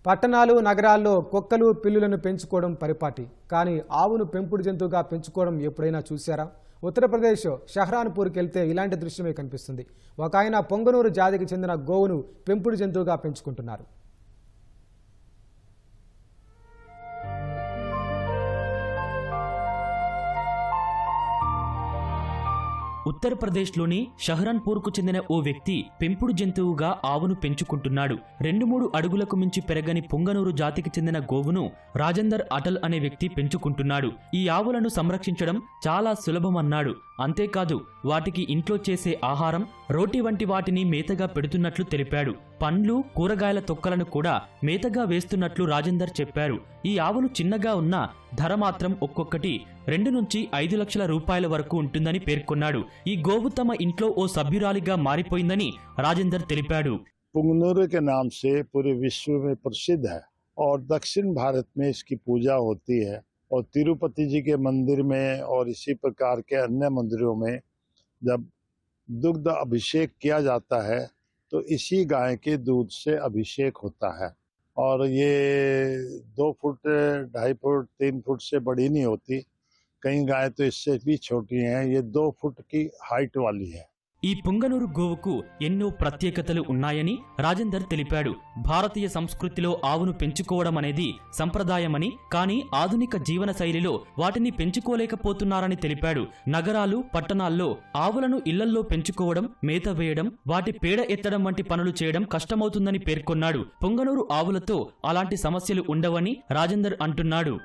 పట్టణాలు నగరాల్లో కుక్కలు పిల్లులను పెంచుకోవడం పరిపాటి. కానీ ఆవును పెంపుడు జంతువుగా పెంచుకోవడం ఎప్పుడైనా చూశారా? ఉత్తరప్రదేశ్ షహరాన్పూర్కి వెళ్తే ఇలాంటి దృశ్యమే కనిపిస్తుంది. ఒక ఆయన పొంగనూరు జాతికి చెందిన గోవును పెంపుడు జంతువుగా పెంచుకుంటున్నారు. ఉత్తరప్రదేశ్లోని షహరన్పూర్కు చెందిన ఓ వ్యక్తి పెంపుడు జంతువుగా ఆవును పెంచుకుంటున్నాడు. 2-3 అడుగులకు మించి పెరగని పొంగనూరు జాతికి చెందిన గోవును రాజేందర్ అటల్ అనే వ్యక్తి పెంచుకుంటున్నాడు. ఈ ఆవులను సంరక్షించడం చాలా సులభమన్నాడు. అంతేకాదు వాటికి ఇంట్లో చేసే ఆహారం, రోటి వంటి వాటిని మేతగా పెడుతున్నట్లు తెలిపాడు. పండ్లు, కూరగాయల తొక్కలను కూడా మేతగా వేస్తున్నట్లు రాజేందర్ చెప్పారు. ఈ ఆవులు చిన్నగా ఉన్నా ధర మాత్రం ఒక్కొక్కటి 2 నుంచి 5 లక్షల రూపాయల వరకు ఉంటుందని పేర్కొన్నాడు. ఈ గోవు తమ ఇంట్లో ఓ సభ్యురాలిగా మారిపోయిందని రాజేందర్ తెలిపాడు. पुंगनुरु के नाम से पूरे विश्व में प्रसिद्ध है और दक्षिण भारत में इसकी पूजा होती है और तिरुपति जी के मंदिर में और इसी प्रकार के अन्य मंदिरों में जब दुग्ध अभिषेक किया जाता है तो इसी गाय के दूध से अभिषेक होता है। और ये 2 फुट 2.5 फुट 3 फुट से बड़ी नहीं होती, कई गाय तो इससे भी छोटी हैं। ये 2 फुट की हाइट वाली है। ఈ పొంగనూరు గోవుకు ఎన్నో ప్రత్యేకతలు ఉన్నాయని రాజేందర్ తెలిపాడు. భారతీయ సంస్కృతిలో ఆవును పెంచుకోవడం అనేది సంప్రదాయమని, కానీ ఆధునిక జీవన శైలిలో వాటిని పెంచుకోలేకపోతున్నారని తెలిపాడు. నగరాలు, పట్టణాల్లో ఆవులను ఇళ్లల్లో పెంచుకోవడం, మేత వేయడం, వాటి పేడ ఎత్తడం వంటి పనులు చేయడం కష్టమవుతుందని పేర్కొన్నాడు. పొంగనూరు ఆవులతో అలాంటి సమస్యలు ఉండవని రాజేందర్ అంటున్నాడు.